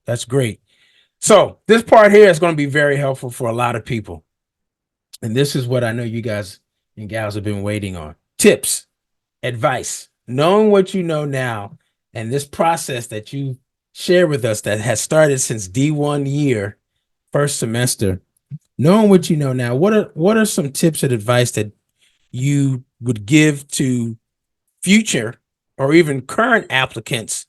That's great. So this part here is going to be very helpful for a lot of people. And this is what I know you guys and gals have been waiting on. Tips, advice, knowing what you know now, and this process that you share with us that has started since D1 year, first semester, knowing what you know now, what are some tips and advice that you would give to future or even current applicants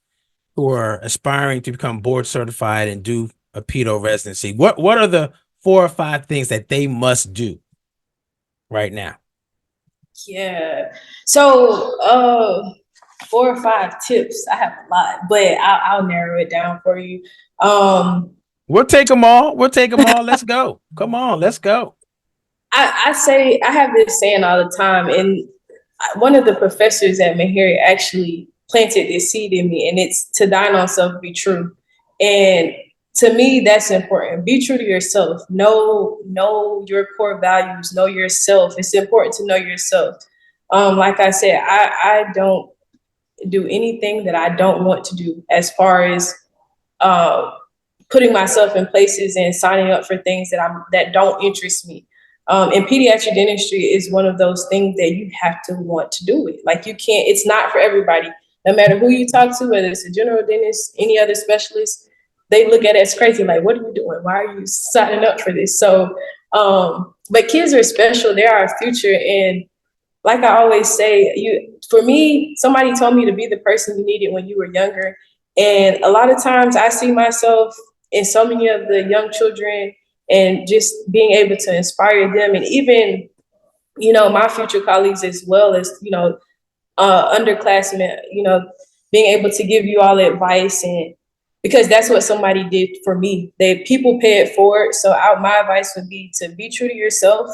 who are aspiring to become board certified and do a pedo residency? What are the 4 or 5 things that they must do right now? Yeah. So 4 or 5 tips. I have a lot, but I'll narrow it down for you. We'll take them all. Let's go. Come on, let's go. I say I have this saying all the time, and one of the professors at Mahiri actually planted this seed in me, and it's to thine own self be true. And to me, that's important. Be true to yourself. Know your core values. Know yourself. It's important to know yourself. Like I said, I don't do anything that I don't want to do as far as putting myself in places and signing up for things that don't interest me. And pediatric dentistry is one of those things that you have to want to do it. Like you can't, it's not for everybody. No matter who you talk to, whether it's a general dentist, any other specialist, they look at it as crazy. Like, what are you doing? Why are you signing up for this? So, but kids are special. They're our future. And like I always say, for me, somebody told me to be the person you needed when you were younger. And a lot of times I see myself in so many of the young children and just being able to inspire them, and even, my future colleagues as well as, underclassmen, being able to give you all advice, and because that's what somebody did for me. People pay it forward. So my advice would be to be true to yourself,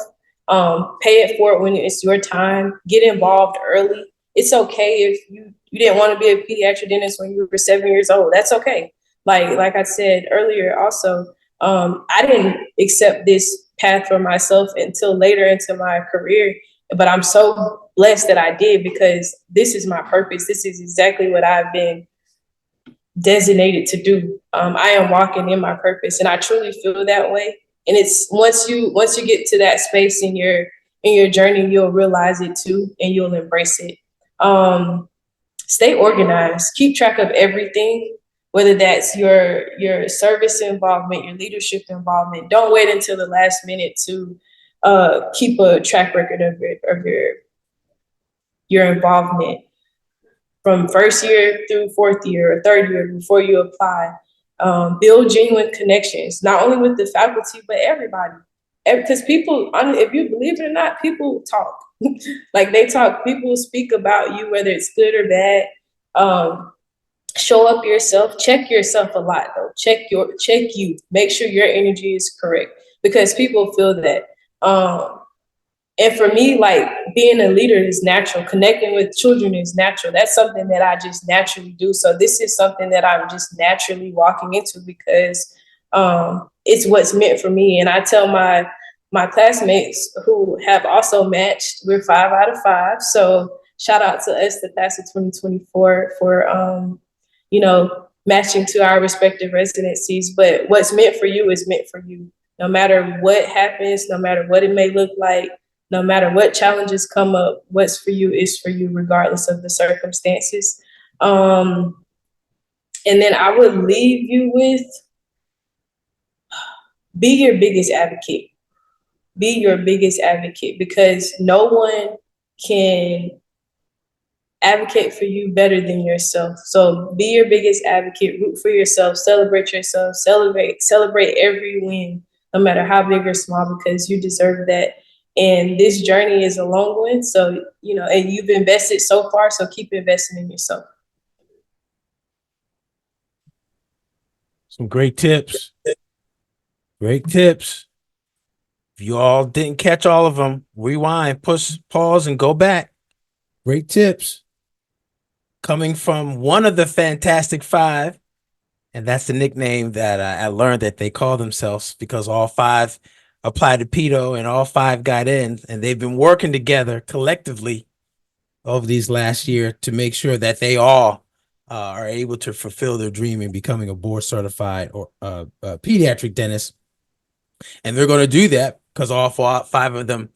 pay it forward when it's your time, get involved early. It's okay if you didn't want to be a pediatric dentist when you were 7 years old. That's okay. Like I said earlier, also, I didn't accept this path for myself until later into my career, but I'm so blessed that I did, because this is my purpose. This is exactly what I've been designated to do. I am walking in my purpose, and I truly feel that way. And it's once you get to that space in your journey, you'll realize it too, and you'll embrace it. Stay organized. Keep track of everything, whether that's your service involvement, your leadership involvement. Don't wait until the last minute to keep a track record of your involvement from first year through 4th year or 3rd year before you apply. Build genuine connections, not only with the faculty, but everybody. Because people, if you believe it or not, people talk. Like they talk, people speak about you, whether it's good or bad. Show up yourself, check yourself a lot though. Check you, make sure your energy is correct, because people feel that. And for me, like being a leader is natural. Connecting with children is natural. That's something that I just naturally do. So this is something that I'm just naturally walking into, because it's what's meant for me. And I tell my classmates who have also matched, we're 5 out of 5. So shout out to us, the class of 2024, for matching to our respective residencies. But what's meant for you is meant for you. No matter what happens, no matter what it may look like, no matter what challenges come up, what's for you is for you, regardless of the circumstances. And then I would leave you with, be your biggest advocate. Be your biggest advocate, because no one can advocate for you better than yourself. So be your biggest advocate, root for yourself, celebrate yourself, celebrate every win, no matter how big or small, because you deserve that. And this journey is a long one. So, and you've invested so far, so keep investing in yourself. Some great tips. Great tips. If you all didn't catch all of them, rewind, push pause, and go back. Great tips. Coming from one of the Fantastic Five, and that's the nickname that I learned that they call themselves, because all 5 applied to pedo and all 5 got in, and they've been working together collectively over these last year to make sure that they all are able to fulfill their dream in becoming a board certified or pediatric dentist. And they're going to do that because all 5 of them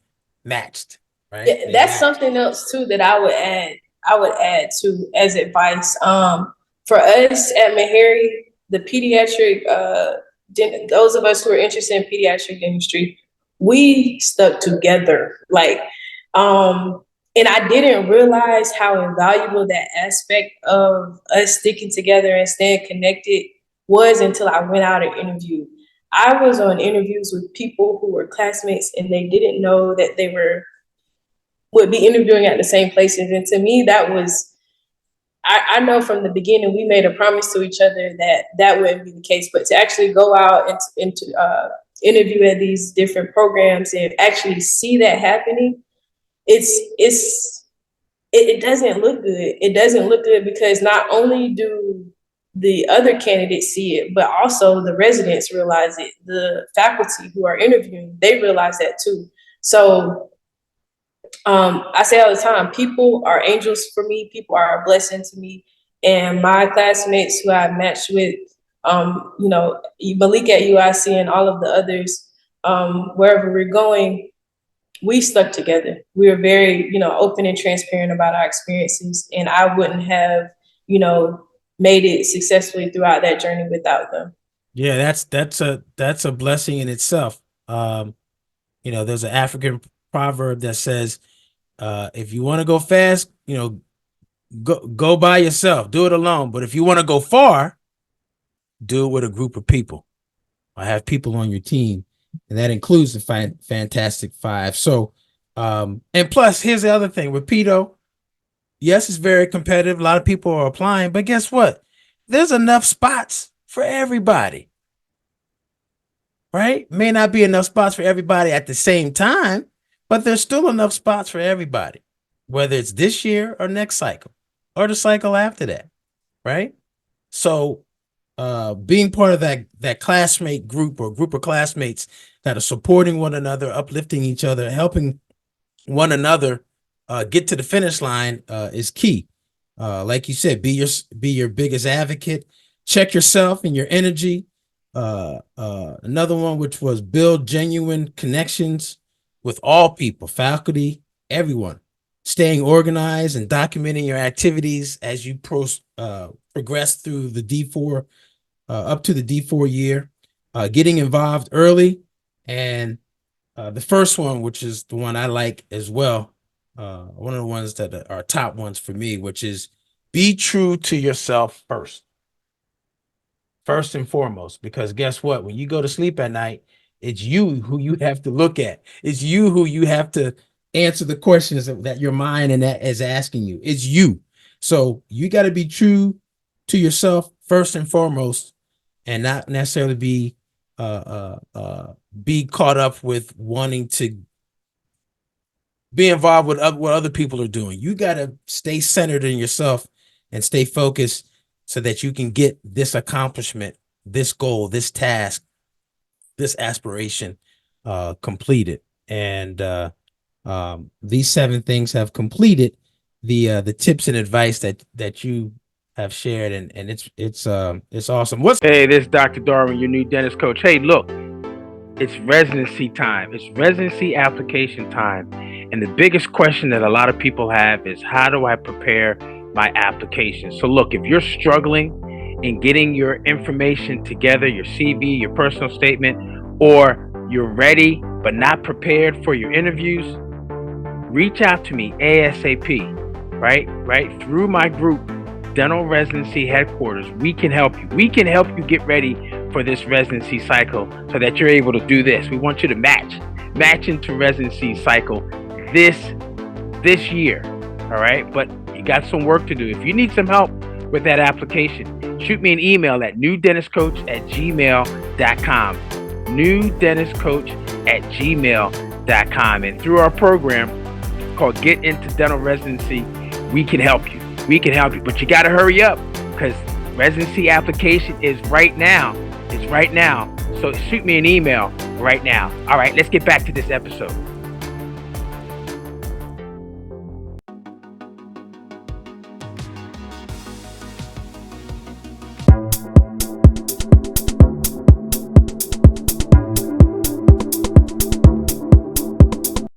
matched, right? Yeah, that's something else too that I would add. I would add to as advice. For us at Meharry, the pediatric, those of us who are interested in pediatric dentistry, we stuck together. And I didn't realize how invaluable that aspect of us sticking together and staying connected was until I went out and interviewed. I was on interviews with people who were classmates and they didn't know that they would be interviewing at the same places. And to me, that was, I know from the beginning, we made a promise to each other that wouldn't be the case, but to actually go out and interview at these different programs and actually see that happening, it doesn't look good. It doesn't look good because not only do the other candidates see it, but also the residents realize it. The faculty who are interviewing, they realize that too. So I say all the time, people are angels for me. People are a blessing to me. And my classmates who I matched with, Malik at UIC and all of the others, wherever we're going, we stuck together. We were very, open and transparent about our experiences. And I wouldn't have, made it successfully throughout that journey without them. Yeah, that's a blessing in itself. There's an African proverb that says, if you want to go fast, go by yourself, do it alone. But if you want to go far, do it with a group of people. I have people on your team, and that includes the Fantastic Five. So, and plus, here's the other thing with pedo. Yes, it's very competitive. A lot of people are applying, but guess what? There's enough spots for everybody, right? May not be enough spots for everybody at the same time, but there's still enough spots for everybody, whether it's this year or next cycle or the cycle after that, right? So being part of that classmate group or group of classmates that are supporting one another, uplifting each other, helping one another get to the finish line is key. Like you said, be your biggest advocate. Check yourself and your energy. Another one, which was build genuine connections with all people, faculty, everyone. Staying organized and documenting your activities as you progress through the D4, up to the D4 year. Getting involved early. And the first one, which is the one I like as well, one of the ones that are top ones for me, which is be true to yourself first and foremost, because guess what? When you go to sleep at night, it's you who you have to look at. It's you who you have to answer the questions that your mind and that is asking you. It's you. So you got to be true to yourself first and foremost, and not necessarily be caught up with wanting to be involved with what other people are doing. You got to stay centered in yourself and stay focused so that you can get this accomplishment, this goal, this task, this aspiration completed. And these 7 things have completed the tips and advice that you have shared, and it's awesome. Hey, this is Dr. Darwin, your new dentist coach. Hey, look, it's residency time. It's residency application time. And the biggest question that a lot of people have is, how do I prepare my application? So look, if you're struggling in getting your information together, your CV, your personal statement, or you're ready but not prepared for your interviews, reach out to me ASAP, right? Through my group, Dental Residency Headquarters, we can help you. We can help you get ready for this residency cycle so that you're able to do this. We want you to match into residency cycle this year, all right? But you got some work to do. If you need some help with that application, shoot me an email at newdentistcoach@gmail.com. newdentistcoach@gmail.com. And through our program called Get Into Dental Residency, we can help you. But you got to hurry up because residency application is right now. So shoot me an email right now. All right, let's get back to this episode.